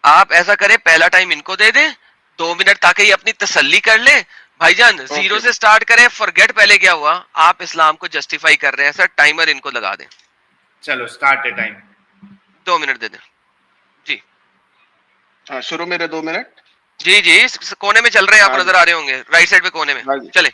आप ऐसा करें, पहला टाइम इनको दे दें 2 मिनट, ताकि ये अपनी तसल्ली कर ले। भाईजान जीरो से स्टार्ट करें, फॉरगेट पहले क्या हुआ, आप इस्लाम को जस्टिफाई कर रहे हैं सर। टाइमर इनको लगा दें। चलो स्टार्ट है टाइम। 2 मिनट दे दें जी। हाँ, शुरू मेरे 2 मिनट। जी जी, इस कोने में चल रहे हैं, आप नजर आ रहे होंगे राइट साइड पे कोने में। हाँ जी, चले।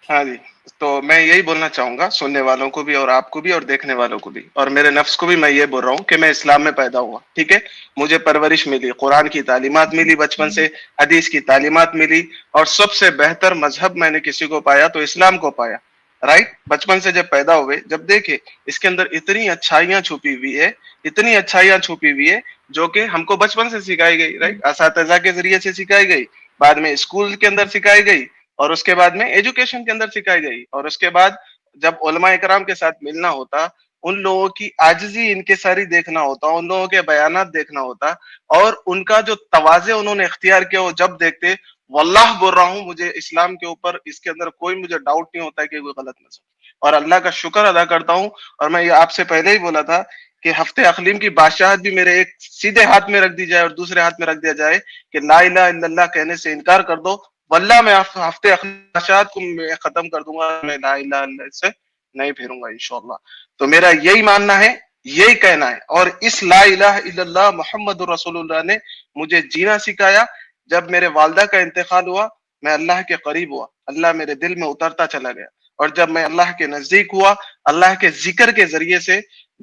हाँ जी। तो मैं यही बोलना चाहूंगा सुनने वालों को भी और आपको भी और देखने वालों को भी और मेरे नफ्स को भी, मैं ये बोल रहा हूँ कि मैं इस्लाम में पैदा हुआ, ठीक है। मुझे परवरिश मिली, कुरान की तालीमात मिली, बचपन से हदीस की तालीमात मिली, और सबसे बेहतर मजहब मैंने किसी को पाया तो इस्लाम को पाया। राइट, बचपन से जब पैदा हुए, जब देखे इसके अंदर इतनी अच्छाइयां छुपी हुई है, इतनी अच्छाइयां छुपी हुई है, जो कि हमको बचपन से सिखाई गई। राइट, असातिज़ा के जरिए से सिखाई गई, बाद में स्कूल के अंदर सिखाई गई, और उसके बाद में एजुकेशन के अंदर सिखाई गई, और उसके बाद जब उलमा इकराम के साथ मिलना होता, उन लोगों की आजिज़ी इनकिसारी देखना होता, उन लोगों के बयानात देखना होता, और उनका जो तवाज़े उन्होंने इख्तियार किया, वो जब देखते, वल्लाह बोल रहा हूँ, मुझे इस्लाम के ऊपर इसके अंदर कोई मुझे डाउट नहीं होता है कि कोई गलत मज़हब, और अल्लाह का शुक्र अदा करता हूँ। और मैं ये आपसे पहले ही बोला था कि हफ्ते अक़लीम की बादशाहत भी मेरे एक सीधे हाथ में रख दी जाए और दूसरे हाथ में रख दिया जाए कि ला इलाहा इल्लल्लाह कहने से इनकार कर दो, वल्लाह मैं हफ्ते अख़लाशात को मैं खत्म कर दूंगा, मैं ला इलाहा इल्लल्लाह से नहीं फिरूंगा इंशाअल्लाह। तो मेरा यही मानना है, यही कहना है, और इस ला इलाहा इल्लल्लाह मुहम्मदुर रसूलुल्लाह ने मुझे जीना सिखाया। जब मेरे वालिदा का इंतकाल हुआ, मैं अल्लाह के करीब हुआ, अल्लाह मेरे दिल में उतरता चला गया, और जब मैं अल्लाह के नजदीक हुआ, अल्लाह के जिक्र के जरिए से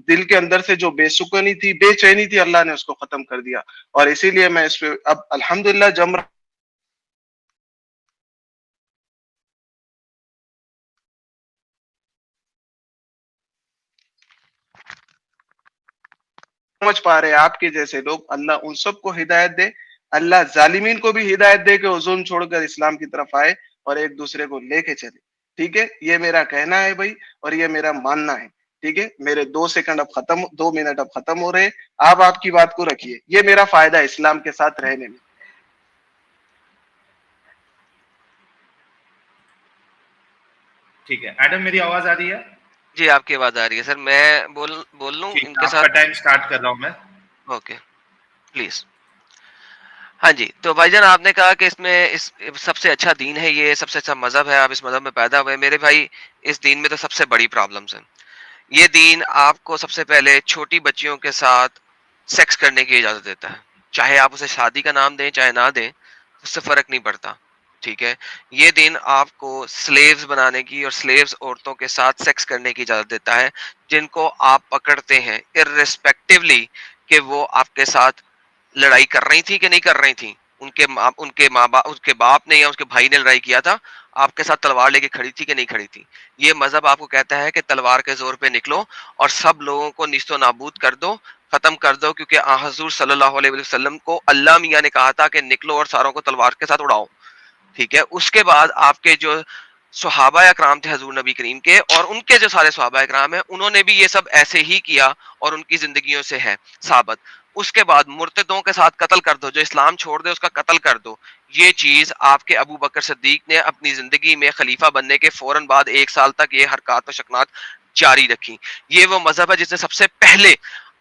दिल के अंदर से जो बेसुकूनी थी, बेचैनी थी, अल्लाह ने उसको खत्म कर दिया। और इसीलिए मैं इस पे अब अल्हम्दुलिल्लाह जम समझ पा रहे हैं आपके जैसे लोग, अल्लाह उन सबको हिदायत दे, अल्लाह जालिमीन को भी हिदायत दे कि वो जुल्म छोड़कर इस्लाम की तरफ आए और एक दूसरे को लेके चले। ठीक है, ये मेरा कहना है भाई, और ये मेरा मानना है। ठीक है, मेरे 2 सेकंड अब खत्म, 2 मिनट अब खत्म हो रहे हैं। आप आपकी बात को रखिए, ये मेरा फायदा है इस्लाम के साथ रहने में। ठीक है एडम, मेरी आवाज आ रही है? जी आपकी आवाज आ रही है सर। मैं बोल लूं इनके आपका साथ? टाइम स्टार्ट कर रहा हूं मैं। Okay please. हाँ जी, तो भाईजान आपने कहा कि इसमें इस सबसे अच्छा दीन है, ये सबसे अच्छा मजहब है, आप इस मजहब में पैदा हुए। मेरे भाई, इस दीन में तो सबसे बड़ी प्रॉब्लम्स हैं। ये दीन आपको सबसे पहले छोटी बच्चियों के साथ सेक्स करने की इजाजत देता है। चाहे आप उसे शादी का नाम दें चाहे ना दें, उससे फर्क नहीं पड़ता। ठीक है, ये दिन आपको स्लेव्स बनाने की और स्लेव्स औरतों के साथ सेक्स करने की इजाजत देता है, जिनको आप पकड़ते हैं इर्रेस्पेक्टिवली कि वो आपके साथ लड़ाई कर रही थी कि नहीं कर रही थी। उनके बाप ने या उसके भाई ने लड़ाई किया था, आपके साथ तलवार लेके खड़ी थी कि नहीं खड़ी थी। ये मजहब आपको कहता है कि तलवार के जोर पे निकलो और सब लोगों को निस्तो नाबूद कर दो, खत्म कर दो, क्योंकि हुजूर सल्लल्लाहु अलैहि वसल्लम को अल्लाह मियां ने कहा था कि निकलो और सारों को तलवार के साथ उड़ाओ। ठीक है, उसके बाद आपके जो सहाबा अकराम थे हजूर नबी करीम के, और उनके जो सारे सहाबा अकराम है, उन्होंने भी ये सब ऐसे ही किया और उनकी जिंदगियों से है साबित। उसके बाद मुर्तदों के साथ कत्ल कर दो, जो इस्लाम छोड़ दे उसका कत्ल कर दो। ये चीज आपके अबू बकर सिद्दीक ने अपनी जिंदगी में खलीफा बनने के फौरन बाद 1 साल तक ये हरकत व शकनात जारी रखी। ये वो मजहब है जिसने सबसे पहले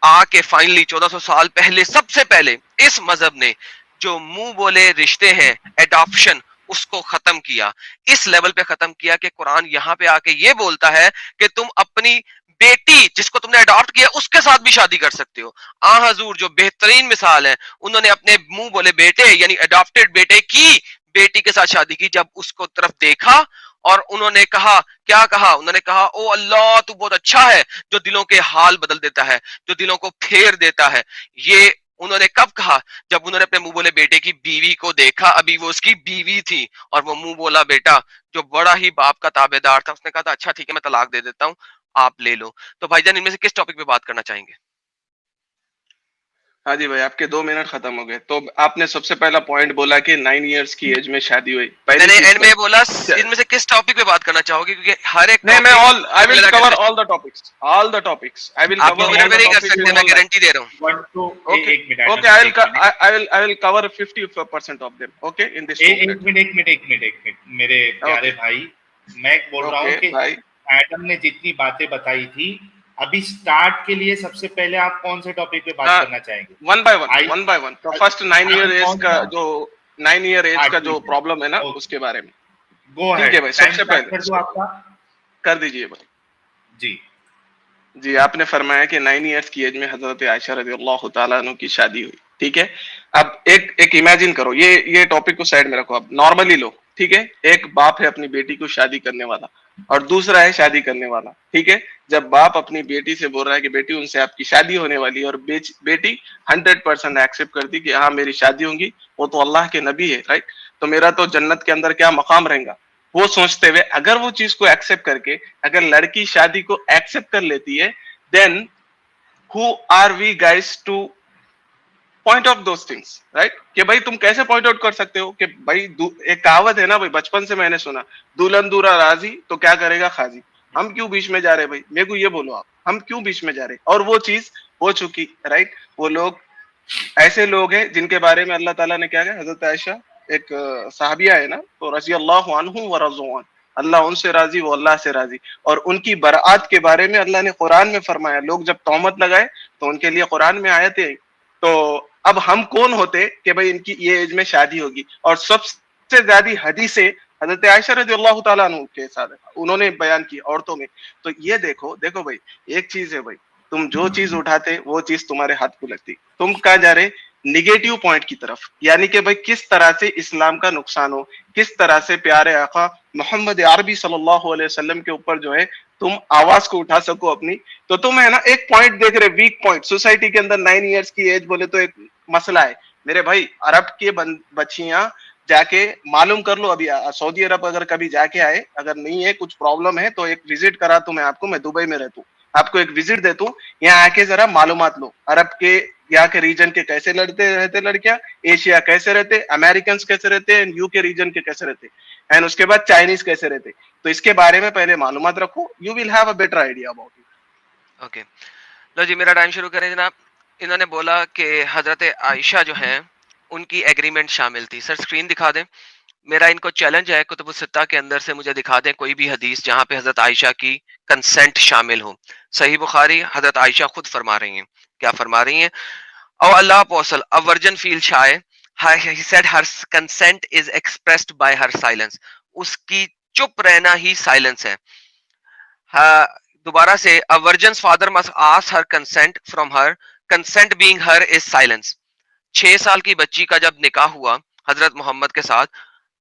आके फाइनली 1400 साल पहले सबसे पहले इस मजहब ने जो मुंह बोले रिश्ते हैं, एडॉप्शन, उसको खत्म किया। इस लेवल पे खत्म किया कि कुरान यहाँ पे आके ये बोलता है कि तुम अपनी बेटी जिसको तुमने अडॉप्ट किया उसके साथ भी शादी कर सकते हो। आ हजूर जो बेहतरीन मिसाल है, उन्होंने अपने मुंह बोले बेटे यानी अडॉप्टेड बेटे की बेटी के साथ शादी की। जब उसको तरफ देखा और उन्होंने कहा, क्या कहा, उन्होंने कहा ओ अल्लाह तू बहुत अच्छा है जो दिलों के हाल बदल देता है, जो दिलों को फेर देता है। ये उन्होंने कब कहा? जब उन्होंने अपने मुंह बोले बेटे की बीवी को देखा, अभी वो उसकी बीवी थी, और वो मुंह बोला बेटा जो बड़ा ही बाप का ताबेदार था, उसने कहा था अच्छा ठीक है मैं तलाक दे देता हूं, आप ले लो। तो भाईजान इनमें से किस टॉपिक पे बात करना चाहेंगे? हाँ जी भाई, आपके 2 मिनट खत्म हो गए। तो आपने सबसे पहला पॉइंट बोला कि 9 इयर्स की एज में शादी हुई। पहली मैंने चीज एंड तो में बोला इनमें से किस टॉपिक पे बात करना चाहोगे, क्योंकि हर एक नहीं, मैं all I will cover topic all the topics, all the topics I will आप कवर 2 मिनट ऑल में द नहीं कर टॉपिक्स सकते, इन मैं ऑल लाइन। गारंटी दे रहा हूँ। वन टू ओके, एक minute okay, I will cover 50% of them, okay, in this 2 एक मिनट। मिनट एक मिनट मेरे प्यारे ओके, भाई, मैं बोल रहा हूँ ओके कि भाई। एडम ने जितनी बातें बताई थी अभी स्टार्ट के लिए सबसे पहले आप कौन से टॉपिक पे बात करना चाहेंगे? One by one. तो फर्स्ट 9 ईयर एज का जो 9 ईयर एज का जो प्रॉब्लम है ना, उसके बारे में गो ठीक है भाई। सबसे पहले कर दो आपका, कर दीजिए भाई। जी आपने फरमाया कि 9 इयर्स की एज में हजरत आयशा रज़ियल्लाहु ताला अन्हा की शादी हुई, ठीक है। अब एक इमेजिन करो, ये टॉपिक को साइड में रखो, अब नॉर्मली लो, ठीक है। एक बाप है अपनी बेटी को शादी करने वाला और दूसरा है शादी करने वाला, ठीक है। जब बाप अपनी बेटी से बोल रहा है कि बेटी उनसे आपकी शादी होने वाली है और बेटी 100% एक्सेप्ट करती कि हाँ मेरी शादी होगी, वो तो अल्लाह के नबी है, राइट, तो मेरा तो जन्नत के अंदर क्या मकाम रहेगा, वो सोचते हुए अगर वो चीज को एक्सेप्ट करके अगर लड़की शादी को एक्सेप्ट कर लेती है, then who are we guys to point out those things, right, कि भाई तुम कैसे पॉइंट आउट कर सकते हो कि भाई एक कहावत है ना भाई, बचपन से मैंने सुना, दुल्हन दूरा राजी तो क्या करेगा खाजी। हम क्यों बीच में जा रहे भाई, मेरे को ये बोलो आप, हम क्यों बीच में जा रहे? और वो चीज हो चुकी, राइट। वो लोग ऐसे लोग हैं जिनके बारे में अल्लाह ताला ने क्या कहा, हजरत आयशा एक साहबिया है ना, तो रजी अल्लाह अन्हु व रज़ू अन, अल्लाह उनसे राजी, वो अल्लाह से राजी। और उनकी बरात के बारे में अल्लाह ने कुरान में फरमाया, लोग जब तोहमत लगाए तो उनके लिए कुरान में आयतें आई। तो अब हम कौन होते कि भाई इनकी ये एज में शादी होगी? और सबसे ज्यादा हदीसें हजरत आयशा रज़ियल्लाहु ताला अन्हा के साथ उन्होंने बयान की औरतों में। तो ये देखो भाई, एक चीज है भाई, तुम जो चीज उठाते वो चीज तुम्हारे हाथ को लगती। तुम कहाँ जा रहे? निगेटिव पॉइंट की तरफ, यानी कि भाई किस तरह से इस्लाम का नुकसान हो, किस तरह से प्यारे आका मोहम्मद अरबी सल्लल्लाहु अलैहि वसल्लम के ऊपर जो है तुम आवाज को उठा सको अपनी। तो तुम है ना एक पॉइंट देख रहे, वीक पॉइंट सोसाइटी के अंदर। 9 इयर्स की एज बोले तो एक मसला है मेरे भाई। अरब के बच्चियां जाके मालूम कर लो, अभी सऊदी अरब अगर कभी जाके आए, अगर नहीं है कुछ प्रॉब्लम है तो एक विजिट करा तो मैं आपको, मैं दुबई में रहता हूँ, आपको एक विजिट देता हूँ, यहाँ आके जरा मालूमात लो अरब के यहाँ के रीजन के कैसे रहते लड़कियां, एशिया कैसे रहते, अमेरिकन कैसे रहते, यूके रीजन के कैसे रहते, एंड उसके बाद चाइनीज कैसे रहते। तो इसके बारे में पहले मालूमात रखो, you will have a better idea about it. Okay, लो जी मेरा टाइम शुरू करें जनाब। इन्होंने बोला कि हजरत आयशा जो हैं उनकी एग्रीमेंट शामिल थी। सर स्क्रीन दिखा दें। मेरा इनको चैलेंज है, कुतुब सित्ता के अंदर से मुझे दिखा दें कोई भी हदीस जहां पे हजरत आयशा की कंसेंट शामिल हो। सही बुखारी, हजरत आयशा खुद फरमा रही हैं, क्या फरमा रही हैं? Oh Allah apostle, a virgin feels shy. He said her consent is expressed by her silence. उसकी चुप रहना ही साइलेंस है। दोबारा से, a virgin's father must ask her consent from her. Consent being her is silence. 6 साल की बच्ची का जब निकाह हुआ हजरत मोहम्मद के साथ,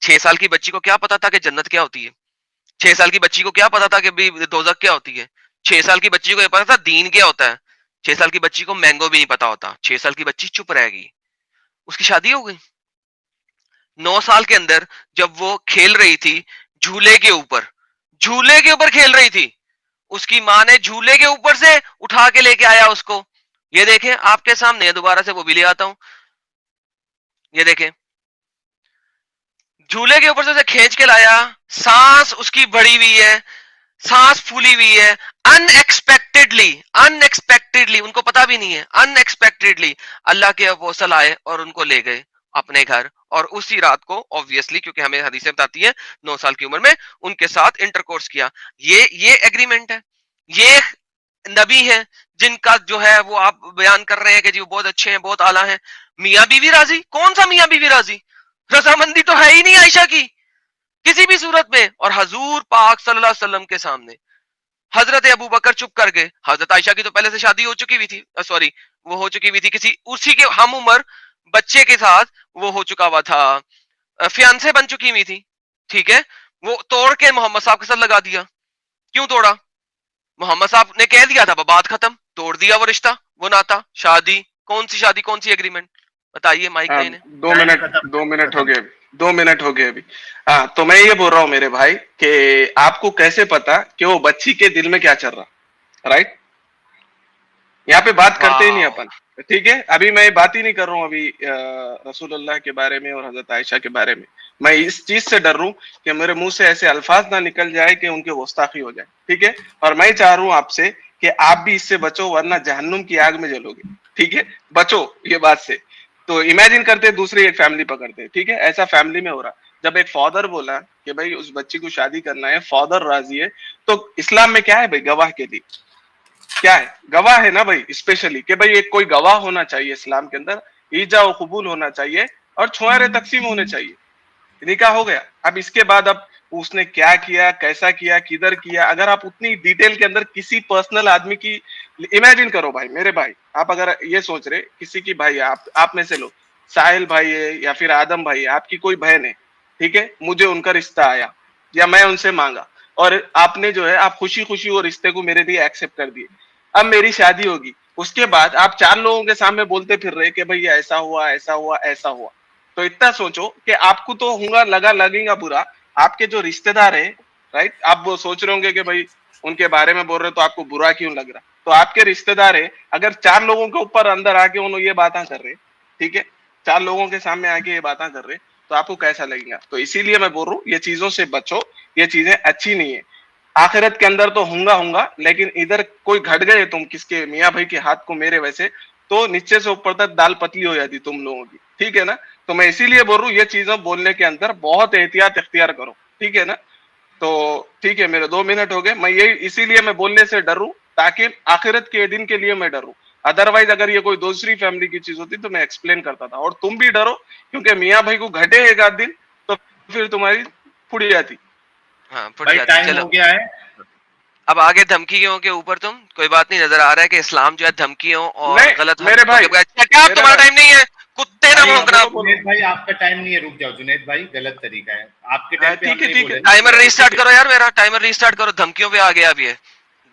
6 साल की बच्ची को क्या पता था कि जन्नत क्या होती है? 6 साल की बच्ची को क्या पता था कि भी दोजख क्या होती है? 6 साल की बच्ची को ये पता था दीन क्या होता है। 6 साल की बच्ची को मैंगो भी नहीं पता होता। 6 साल की बच्ची चुप रहेगी, उसकी शादी हो गई। 9 साल के अंदर जब वो खेल रही थी झूले के ऊपर, झूले के ऊपर खेल रही थी, उसकी माँ ने झूले के ऊपर से उठा के लेके आया उसको। ये देखें आपके सामने, दोबारा से वो भी ले आता हूं, ये देखें, झूले के ऊपर से उसे खींच के लाया, सांस उसकी बढ़ी हुई है, सांस फूली हुई है, अनएक्सपेक्टेडली उनको पता भी नहीं है, अनएक्सपेक्टेडली अल्लाह के अपोस्टल आए और उनको ले गए अपने घर। और उसी रात को ऑब्वियसली, क्योंकि हमें हदीसें बताती है 9 साल की उम्र में उनके साथ इंटरकोर्स किया। ये एग्रीमेंट है। ये नबी है जिनका जो है वो आप बयान कर रहे हैं कि जी वो बहुत अच्छे हैं, बहुत आला हैं। मियां बीवी राजी? कौन सा मियां बीवी राजी? रजामंदी तो है ही नहीं आयशा की किसी भी सूरत में। और हजूर पाक सल्लल्लाहु अलैहि वसल्लम के सामने हजरत अबू बकर चुप कर गए। हजरत आयशा की तो पहले से शादी हो चुकी हुई थी, सॉरी वो हो चुकी हुई थी किसी उसी के हम उम्र बच्चे के साथ, वो हो चुका हुआ था, फियांसे बन चुकी हुई थी, ठीक है। वो तोड़ के मोहम्मद साहब के साथ लगा दिया। क्यों तोड़ा? मोहम्मद साहब ने कह दिया था बात खत्म, तोड़ दिया वो रिश्ता, वो नाता। शादी कौन सी शादी, कौन सी एग्रीमेंट? बताइए माइक हाँ, देने। 2 मिनट हो गए अभी, 2 मिनट हो गए अभी। हाँ, तो मैं ये बोल रहा हूँ मेरे भाई कि आपको कैसे पता कि वो बच्ची के दिल में क्या चल रहा, राइट? यहाँ पे बात करते ही नहीं अपन, ठीक है। अभी मैं बात ही नहीं कर रहा हूँ अभी रसूलुल्लाह के बारे में और हजरत आयशा के बारे में। मैं इस चीज से डर रहा हूँ कि मेरे मुंह से ऐसे अल्फाज ना निकल जाए कि उनके गुस्ताखी हो जाए, ठीक है। और मैं चाह रहा हूँ आपसे कि आप भी इससे बचो, वरना जहन्नुम की आग में जलोगे, ठीक है। बचो ये बात से। तो इमेजिन करते दूसरी एक फैमिली पकड़ते, ठीक है। ऐसा फैमिली में हो रहा, जब एक फादर बोला कि भाई उस बच्ची को शादी करना है, फादर राजी है, तो इस्लाम में क्या है भाई? गवाह के लिए, क्या है, गवाह है ना भाई, स्पेशली कि भाई एक कोई गवाह होना चाहिए इस्लाम के अंदर, ईजा और कबूल होना चाहिए और छुआरे तकसीम होने चाहिए, निकाह हो गया। अब इसके बाद अब उसने क्या किया, कैसा किया, किधर किया, अगर आप उतनी डिटेल के अंदर किसी पर्सनल आदमी की इमेजिन करो भाई, मेरे भाई आप अगर ये सोच रहे किसी की भाई, आप में से लो, साहिल भाई है या फिर आदम भाई है, आपकी कोई बहन है, ठीक है, मुझे उनका रिश्ता आया या मैं उनसे मांगा और आपने जो है आप खुशी खुशी वो रिश्ते को मेरे लिए एक्सेप्ट कर दिए, अब मेरी शादी होगी, उसके बाद आप 4 लोगों के सामने बोलते फिर रहे कि भाई ऐसा हुआ ऐसा हुआ ऐसा हुआ, तो इतना सोचो कि आपको तो होगा लगेगा बुरा, आपके जो रिश्तेदार है, राइट, आप वो सोच रहे होंगे कि भाई उनके बारे में बोल रहे तो आपको बुरा क्यों लग रहा, तो आपके रिश्तेदार है, अगर 4 लोगों के ऊपर अंदर आके उन्होंने ये बातें कर रहे, ठीक है, 4 लोगों के सामने आके ये बातें कर रहे, तो आपको कैसा लगेगा। तो इसीलिए मैं बोल रहा हूँ ये चीजों से बचो, ये चीजें अच्छी नहीं है। आखिरत के अंदर तो होगा, लेकिन इधर कोई घट गए तुम किसके मियाँ भाई के हाथ को मेरे वैसे, तो नीचे से ऊपर तक दाल पतली हो जाती तुम लोगों की, ठीक है ना। तो मैं इसीलिए बोल रहा हूँ ये चीजें बोलने के अंदर बहुत एहतियात इख्तियार करो, ठीक है ना। तो ठीक है, मेरे 2 मिनट हो गए, मैं यही इसीलिए मैं बोलने से डरूं ताकि आखिरत के दिन के लिए मैं डरूं, अदरवाइज अगर ये कोई दूसरी फैमिली की चीज होती तो मैं एक्सप्लेन करता था, और तुम भी डरो क्योंकि मियाँ भाई को घटे एक आध दिन तो फिर तुम्हारी फुट जाती। हाँ फुट भाई जाती। टाइम चलो हो गया है। अब आगे धमकियों के ऊपर तुम कोई बात नहीं, नजर आ रहा है कि इस्लाम जो है धमकियों और नहीं गलत मेरे भाई, क्या मेरे तुम्हारा भाई, टाइम नहीं है, कुत्ते ना भाई भौंकना। जुनेद भाई आपका टाइम नहीं है, रुक जाओ जुनेद भाई, गलत तरीका है, आपके टाइम पे हम ठीक है नहीं ठीक बोले है, ना। टाइमर रीस्टार्ट करो यार, मेरा टाइमर रीस्टार्ट करो, धमकियों पे आ गया अब ये,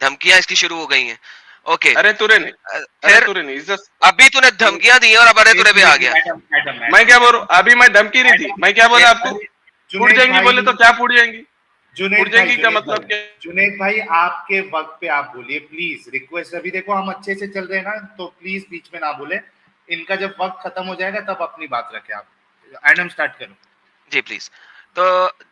धमकियां इसकी शुरू हो गई हैं। ओके अरे तुरे नहीं, अरे फिर तुरे नहीं, इज्जत, अभी तूने धमकियां दी और अब अरे तुरे पे आ गया। मैं क्या बोल रहा हूँ, अभी मैं धमकी नहीं दी, मैं क्या बोला आपको, फूट जुनेद जाएंगी बोले तो भाई, क्या फूट जाएंगी, जुनेद फूट भाई, जाएंगी का मतलब क्या। जुनेद भाई आपके वक्त पे आप बोलिए प्लीज, रिक्वेस्ट। अभी देखो हम अच्छे से चल रहे हैं ना, तो प्लीज बीच में ना बोले, इनका जब वक्त खत्म हो जाएगा तब अपनी बात रखें आप। एडम स्टार्ट करो जी प्लीज। तो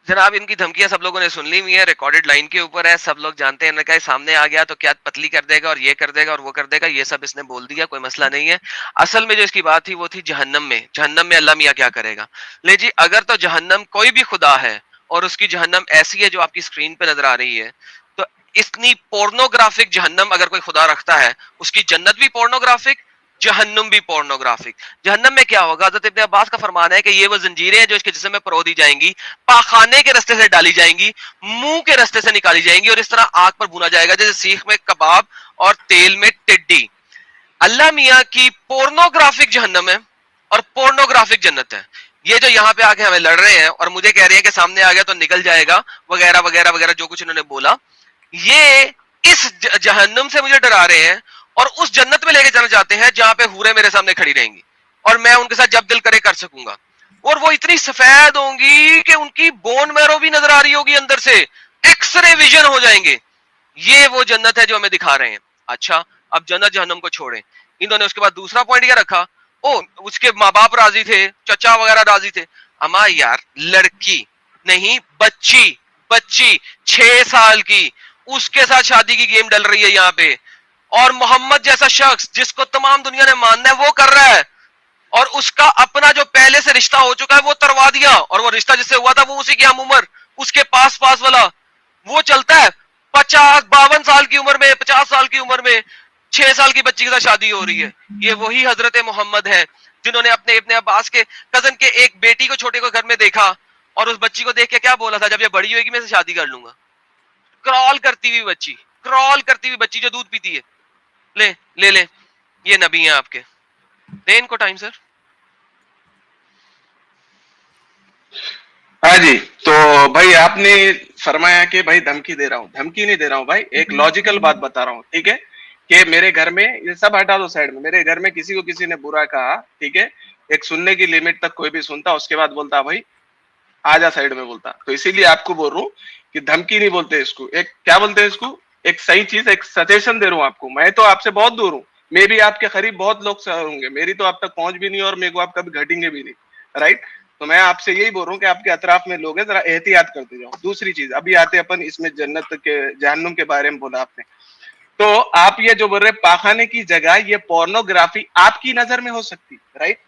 जनाब इनकी धमकियां सब लोगों ने सुन ली हुई है, रिकॉर्डेड लाइन के ऊपर है, सब लोग जानते हैं, इनका सामने आ गया तो क्या पतली कर देगा और ये कर देगा और वो कर देगा, ये सब इसने बोल दिया, कोई मसला नहीं है। असल में जो इसकी बात थी वो थी जहन्नम में अल्लाह मियां क्या करेगा। ले जी, अगर तो जहन्नम कोई भी खुदा है और उसकी जहन्नम ऐसी है जो आपकी स्क्रीन पे नजर आ रही है, तो इतनी पोर्नोग्राफिक जहन्नम अगर कोई खुदा रखता है, उसकी जन्नत भी पोर्नोग्राफिक, जहन्नुम भी पोर्नोग्राफिक। जहन्नम में क्या होगा, हज़रत इब्न अब्बास का फरमान है कि ये वो जंजीरें हैं जो इसके जिस्म में परो दी जाएंगी, पाखाने के रास्ते से डाली जाएंगी, मुंह के रास्ते से निकाली जाएंगी और इस तरह आग पर भुना जाएगा जैसे सीख में कबाब और तेल में टिड्डी। अल्लाह मियां की पोर्नोग्राफिक जहन्नम है और पोर्नोग्राफिक जन्नत है। ये जो यहाँ पे आके हमें लड़ रहे हैं और मुझे कह रहे हैं कि सामने आ गया तो निकल जाएगा वगैरह वगैरह वगैरह, जो कुछ इन्होंने बोला, ये इस जहन्नुम से मुझे डरा रहे हैं और उस जन्नत में लेके जाना चाहते हैं जहां पे हूरें मेरे सामने खड़ी रहेंगी और मैं उनके साथ जब दिल करे कर सकूंगा, और वो इतनी सफेद होंगी कि उनकी बोन मैरो भी नजर आ रही होगी अंदर से, एक्सरे विजन हो जाएंगे। ये वो जन्नत है जो हमें दिखा रहे हैं। अच्छा, अब जन्नत जहन्नुम को छोड़ें, इन्होंने उसके बाद दूसरा पॉइंट क्या रखा, ओ उसके माँ बाप राजी थे, चचा वगैरह राजी थे। अमा यार, लड़की नहीं, बच्ची, बच्ची 6 साल की, उसके साथ शादी की गेम डल रही है यहाँ पे, और मोहम्मद जैसा शख्स जिसको तमाम दुनिया ने मानना है वो कर रहा है, और उसका अपना जो पहले से रिश्ता हो चुका है वो तरवा दिया, और वो रिश्ता जिससे हुआ था वो उसी की हम उम्र, उसके पास पास वाला वो चलता है। 52 साल की उम्र में, 50 साल की उम्र में 6 साल की बच्ची के साथ शादी हो रही है। ये वही हजरत मोहम्मद है जिन्होंने अपने इब्ने अब्बास के कजन के एक बेटी को, छोटे को घर में देखा और उस बच्ची को देख के क्या बोला था, जब ये बड़ी होगी मैं इसे शादी कर लूंगा। क्रॉल करती हुई बच्ची, क्रॉल करती हुई बच्ची जो दूध पीती है, ले ले ले, ये नबी हैं आपके, दे इनको टाइम सर। हाँ जी, तो भाई आपने फरमाया कि भाई धमकी दे रहा हूँ, धमकी नहीं दे रहा हूँ भाई, एक लॉजिकल बात बता रहा हूँ, ठीक है, कि मेरे घर में, ये सब हटा दो साइड में, मेरे घर में किसी को किसी ने बुरा कहा, ठीक है, एक सुनने की लिमिट तक कोई भी सुनता, उसके बाद बोलता भाई आजा साइड में बोलता, तो इसीलिए आपको बोल रहा हूँ कि धमकी नहीं बोलते इसको, एक क्या बोलते हैं इसको, एक सही चीज, एक सजेशन दे रहा हूँ आपको। मैं तो आपसे बहुत दूर हूँ, मे भी आपके करीब बहुत लोग होंगे, मेरी तो आप तक पहुंच भी नहीं और मेरे को आप कभी घटेंगे भी नहीं, राइट। तो मैं आपसे यही बोल रहा हूँ कि आपके अतराफ में लोग हैं, जरा एहतियात करते जाओ। दूसरी चीज, अभी आते अपन इसमें जन्नत के जहन्नुम के बारे में बोला आपने, तो आप ये जो बोल रहे पाखाने की जगह ये पोर्नोग्राफी आपकी नजर में हो सकती, राइट।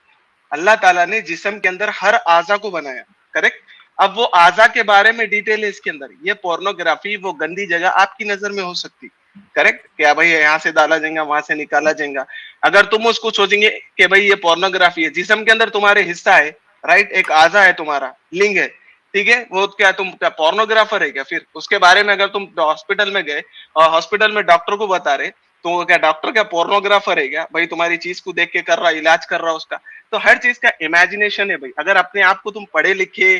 अल्लाह ताला ने जिस्म के अंदर हर आजा को बनाया, करेक्ट। अब वो आजा के बारे में डिटेल है इसके अंदर, ये पोर्नोग्राफी वो गंदी जगह आपकी नजर में हो सकती, करेक्ट? क्या भाई यहाँ से डाला जाएगा, वहां से निकाला जाएगा। अगर तुम उसको सोचेंगे कि भाई ये पोर्नोग्राफी है, जिस्म के अंदर तुम्हारे हिस्सा है, राइट, एक आजा है तुम्हारा, लिंग है, ठीक है, वो क्या तुम क्या पोर्नोग्राफर है क्या? फिर उसके बारे में अगर तुम हॉस्पिटल में गए और हॉस्पिटल में डॉक्टर को बता रहे, तो वो क्या डॉक्टर क्या पोर्नोग्राफर है क्या? भाई तुम्हारी चीज को देख के कर रहा, इलाज कर रहा उसका। तो हर चीज का इमेजिनेशन है भाई। अगर अपने आप को तुम पढ़े लिखे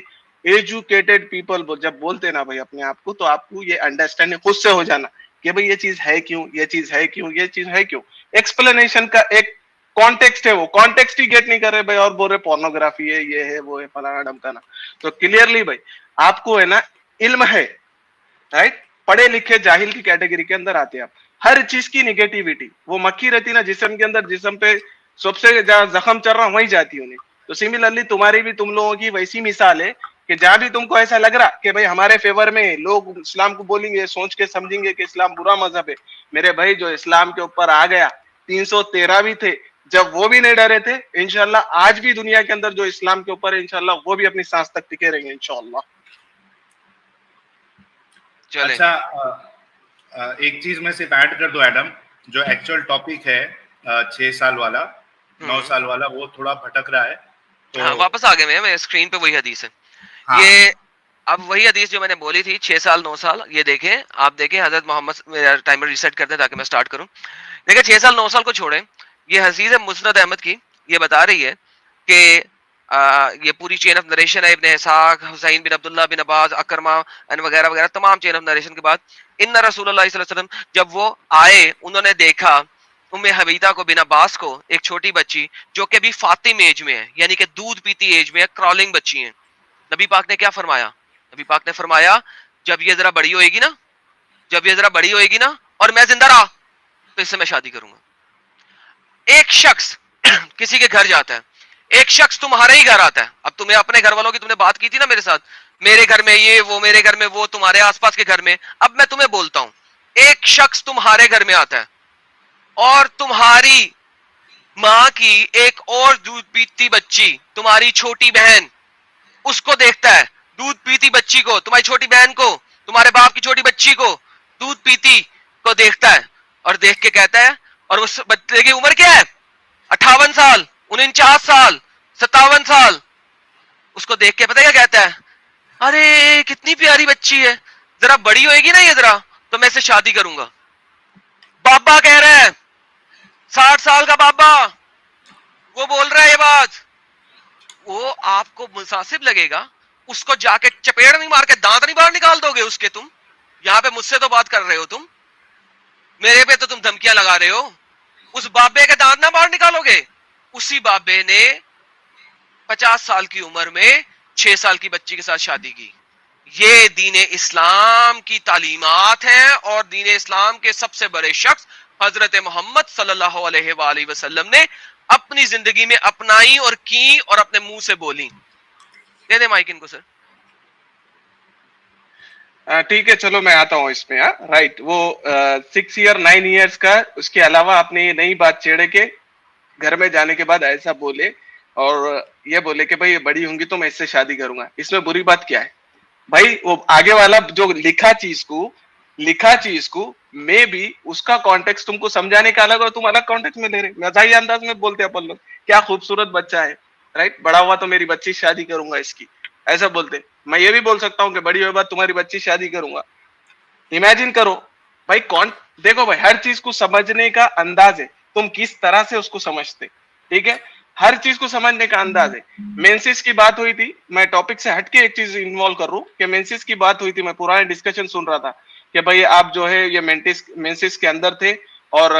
एजुकेटेड पीपल जब बोलते ना भाई अपने आप को, तो आपको ये अंडरस्टैंडिंग खुद से हो जाना कि भाई ये चीज है क्यों, ये चीज है क्यों, ये चीज है क्यों। एक्सप्लेनेशन का एक कॉन्टेक्स्ट है, वो कॉन्टेक्स्ट ही गेट नहीं कर रहे भाई, और बोल रहे पोर्नोग्राफी है, ये है, वो है, फलाना ढमकाना। तो क्लियरली भाई आपको है ना इल्म है, राइट, पढ़े लिखे जाहिल की कैटेगरी के अंदर आते हैं आप। हर चीज की निगेटिविटी वो मक्खी रहती ना जिस्म के अंदर, जिस्म पे सबसे जहां जख्म चल रहा वहीं जाती है उन्हें। तो सिमिलरली तुम्हारी भी, तुम लोगों की वैसी मिसाल है कि जहां भी तुमको ऐसा लग रहा कि भाई हमारे फेवर में लोग इस्लाम को बोलेंगे, सोच के समझेंगे कि इस्लाम बुरा मजहब है, मेरे भाई जो इस्लाम के ऊपर आ गया, 313 भी थे जब, वो भी नहीं डरे थे। इंशाल्लाह आज भी दुनिया के अंदर जो इस्लाम के ऊपर है, इंशाल्लाह वो भी अपनी सांस तक टिके रहेंगे इंशाल्लाह। चलें। अच्छा, एक चीज मैं सिर्फ ऐड कर दूं एडम, जो एक्चुअल टॉपिक है 6 साल वाला, 9 साल वाला, वो थोड़ा भटक रहा है। तो हाँ, वापस आ गए मैं स्क्रीन पे वही हदीस है। हाँ, ये अब वही हदीस जो मैंने बोली थी, 6 साल 9 साल, ये देखें, आप देखें हजरत मोहम्मद, मेरा टाइमर रीसेट कर दे ताकि मैं स्टार्ट करूं। देखिए 6 साल 9 साल को छोड़ें, ये हदीस है मुस्नद अहमद की, ये बता रही है कि ये पूरी चेन ऑफ नरेशन है, इब्न इसहाक, हुसैन बिन अब्दुल्लाह बिन अब्बास, अकरमा एंड वगैरह वगैरह, तमाम चेन ऑफ नरेशन के बाद इन्ना रसूलुल्लाह सल्लल्लाहु अलैहि वसल्लम जब वो आए, उन्होंने देखा उम्मे हबीदा को, बिन अब्बास को, एक छोटी बच्ची जो कि अभी फातिम एज में है, यानी कि दूध पीती एज में है, क्रॉलिंग बच्ची है। नबी पाक ने क्या फरमाया? नबी पाक ने फरमाया जब ये जरा बड़ी होएगी ना, जब ये जरा बड़ी होएगी ना और मैं जिंदा रहा, तो इससे मैं शादी करूंगा। एक शख्स किसी के घर जाता है, एक शख्स तुम्हारे ही घर आता है। अब तुम्हें अपने घर वालों की तुमने बात की थी ना मेरे साथ, मेरे घर में ये वो, मेरे घर में वो, तुम्हारे आसपास के घर में। अब मैं तुम्हें बोलता हूं, एक शख्स तुम्हारे घर में आता है और तुम्हारी मां की एक और दूध पीती बच्ची, तुम्हारी छोटी बहन, उसको देखता है, दूध पीती बच्ची को, तुम्हारी छोटी बहन को, तुम्हारे बाप की छोटी बच्ची को, दूध पीती को देखता है और देख के कहता है, और उस बच्चे की उम्र क्या है? 58 साल, 49 साल, 57 साल। उसको देख के पता क्या कहता है? अरे कितनी प्यारी बच्ची है, जरा बड़ी होएगी ना ये जरा, तो मैं इसे शादी करूंगा। बाबा कह रहा है, 60 साल का बाबा, वो बोल रहा है ये बात, वो आपको मुनासिब लगेगा? उसको जाके चपेड़ नहीं मार के दांत नहीं बाहर निकाल दोगे उसके? तुम यहाँ पे मुझसे तो बात कर रहे हो, तुम मेरे पे तो तुम धमकियां लगा रहे हो। उस बाबे के दांत ना बाहर निकालोगे? उसी बाबे ने 50 साल की उम्र में 6 साल की बच्ची के साथ शादी की। ये दीन इस्लाम की तालीमात हैं, और दीन इस्लाम के सबसे बड़े शख्स हजरत मोहम्मद सल्लल्लाहु अलैहि वसल्लम ने अपनी जिंदगी में अपनाई और की और अपने मुंह से बोली। दे दे माइक इनको सर। ठीक है, चलो मैं आता हूँ इसमें। राइट, वो 6 ईयर 9 ईयर्स का, उसके अलावा आपने ये नई बात छेड़े के घर में जाने के बाद ऐसा बोले और ये बोले कि भाई ये बड़ी होंगी तो मैं इससे शादी करूंगा, इसमें बुरी बात क्या है भाई? वो आगे वाला जो लिखा चीज को मे भी उसका कॉन्टेक्स्ट तुमको समझाने का अलग और तुम अलग कॉन्टेक्स्ट में ले रहे, मजाही अंदाज में बोलते अपन लोग, क्या खूबसूरत बच्चा है, राइट, बड़ा हुआ तो मेरी बच्ची शादी करूंगा इसकी, ऐसा बोलते। मैं ये भी बोल सकता हूँ कि बड़ी हुई बात तुम्हारी बच्ची शादी करूंगा। इमेजिन करो भाई, कौन, देखो भाई हर चीज को समझने का अंदाज है, तुम किस तरह से उसको समझते, ठीक है, हर चीज को समझने का अंदाज है। मेंसिस की बात हुई थी, मैं टॉपिक से हटके एक चीज इन्वॉल्व कर रहा हूँ कि मेंसिस की बात हुई थी, मैं पुराने डिस्कशन सुन रहा था कि भाई आप जो है ये मेंसिस के अंदर थे और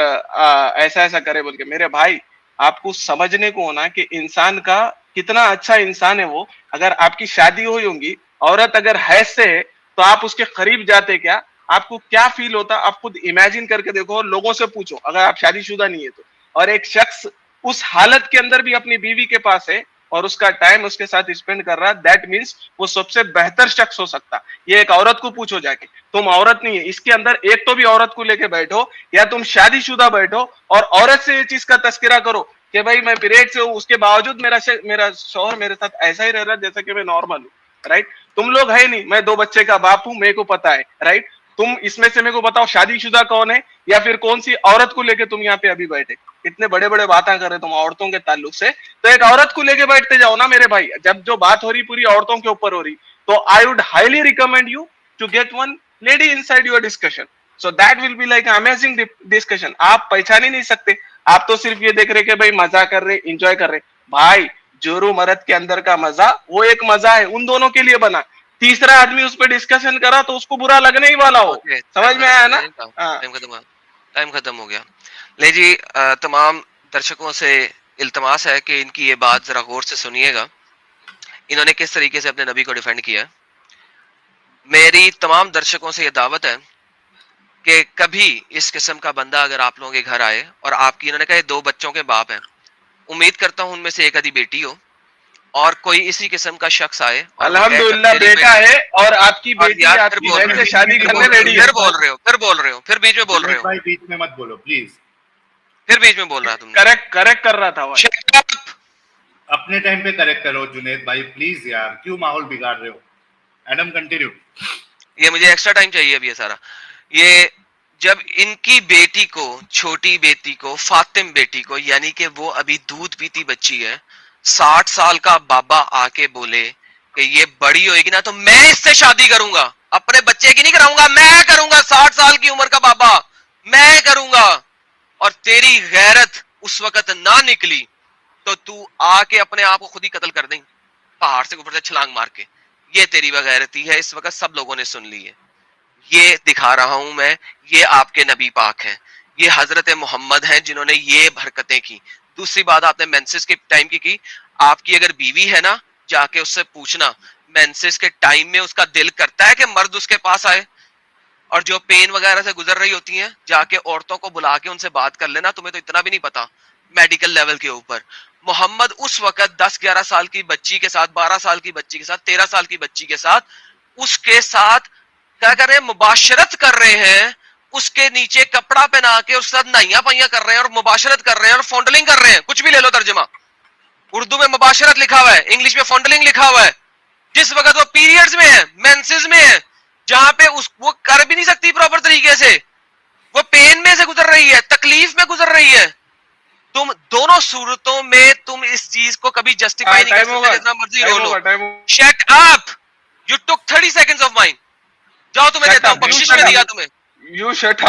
ऐसा ऐसा करे बोल के। मेरे भाई आपको समझने को होना कि इंसान का कितना अच्छा इंसान है वो। अगर आपकी शादी हुई होंगी, औरत अगर हैज से है, तो आप उसके करीब जाते क्या, आपको क्या फील होता, आप खुद इमेजिन करके देखो, लोगों से पूछो अगर आप शादीशुदा नहीं है तो। और एक शख्स उस हालत के अंदर भी अपनी बीवी के पास है और उसका टाइम उसके साथ स्पेंड कर रहा है, दैट मीन्स वो सबसे बेहतर शख्स हो सकता। ये एक औरत को पूछो जाके, तुम औरत नहीं है, इसके अंदर एक तो भी औरत को लेके बैठो या तुम शादीशुदा बैठो और औरत से ये चीज का तस्करा करो कि भाई मैं पीरियड से हूं, उसके बावजूद मेरा शौहर मेरे साथ ऐसा ही रह रहा है जैसा कि मैं नॉर्मल हूँ, राइट। तुम लोग है नहीं, मैं 2 बच्चे का बाप हूं, मेरे को पता है, राइट। तुम इसमें से मेरे को बताओ शादीशुदा कौन है, या फिर कौन सी औरत को लेके तुम यहाँ पे अभी बैठे? इतने बड़े बड़े बातें कर रहे तुम औरतों के ताल्लुक से, तो एक औरत को लेके बैठते जाओ ना मेरे भाई। जब जो बात हो रही पूरी औरतों के ऊपर हो रही, तो I would highly recommend you to get one lady inside your discussion, so that will be like amazing discussion. आप पहचान ही नहीं सकते, आप तो सिर्फ ये देख रहे कि भाई मजा कर रहे, इंजॉय कर रहे। भाई जोरू मर्द के अंदर का मजा वो एक मजा है, उन दोनों के लिए बना। तीसरा आदमी उस पर डिस्कशन करा तो उसको बुरा लगने ही वाला हो। समझ में आया ना? टाइम खत्म हो गया। ले जी, तमाम दर्शकों से इल्तमास है कि इनकी ये बात जरा गौर से सुनिएगा, इन्होंने किस तरीके से अपने नबी को डिफेंड किया। मेरी तमाम दर्शकों से ये दावत है कि कभी इस किस्म का बंदा अगर आप लोगों के घर आए और आपकी, इन्होंने कहा 2 बच्चों के बाप हैं, उम्मीद करता हूं उनमें से एक आधी बेटी हो, और कोई इसी किस्म का शख्स आए, अल्हम्दुलिल्लाह बेटा है और आपकी बेटी आपकी बहन से शादी करने रेडी है। फिर बोल रहे हो, फिर बीच में बोल रहे हो भाई, बीच में मत बोलो प्लीज। फिर बीच में बोल रहा तुमने। करेक्ट कर रहा था भाई। अपने टाइम पे करेक्ट करो जुनेद भाई प्लीज यार, क्यों माहौल बिगाड़ रहे हो? Adam continue. ये मुझे एक्स्ट्रा टाइम चाहिए अभी ये सारा। ये जब इनकी बेटी को, छोटी बेटी को, फातिम बेटी को, यानी कि वो अभी दूध पीती बच्ची है, 60 साल का बाबा आके बोले कि ये बड़ी होएगी ना तो मैं इससे शादी करूंगा, अपने बच्चे की नहीं कराऊंगा, मैं करूंगा, 60 साल की उम्र का बाबा मैं करूंगा, और तेरी गैरत उस वक्त ना निकली तो तू आके अपने आप को खुद ही कत्ल कर देंगे पहाड़ से ऊपर से छलांग मार के। ये तेरी बगैरती है, इस वक्त सब लोगों ने सुन ली है। ये दिखा रहा हूं मैं, ये आपके नबी पाक हैं, ये हजरत मोहम्मद हैं जिन्होंने ये हरकतें की। दूसरी बात आपने मेंसेस के टाइम की। आपकी अगर बीवी है ना, जाके उससे पूछना मेंसेस के टाइम में उसका दिल करता है कि मर्द उसके पास आए, और जो पेन वगैरह से गुजर रही होती हैं, जाके औरतों को बुला के उनसे बात कर लेना। तुम्हें तो इतना भी नहीं पता मेडिकल लेवल के ऊपर। मोहम्मद उस वक्त 10-11 साल की बच्ची के साथ, 12 साल की बच्ची के साथ, 13 साल की बच्ची के साथ, उसके साथ क्या कर रहे हैं? मुबाशरत कर रहे हैं, उसके नीचे कपड़ा पहना के उसके साथ नाइया पाइया कर रहे हैं और मुबाशरत कर रहे हैं और फॉन्डलिंग कर रहे हैं। कुछ भी ले लो तर्जुमा, उर्दू में मुबाशरत लिखा हुआ है, इंग्लिश में फॉन्डलिंग लिखा हुआ है। जिस वक्त वो पीरियड्स में है, मेंसेस में है, जहां पे वो कर भी नहीं सकती प्रॉपर तरीके से, वो पेन में से गुजर रही है, तकलीफ में गुजर रही है। तुम दोनों सूरतों में तुम इस चीज को कभी जस्टिफाई नहीं कर सकते, जितना मर्जी रो लो। Shut up, you took 30 seconds of mine. जाओ, तुम्हें देता हूं, बख्शिश में दिया तुम्हें। You shut up.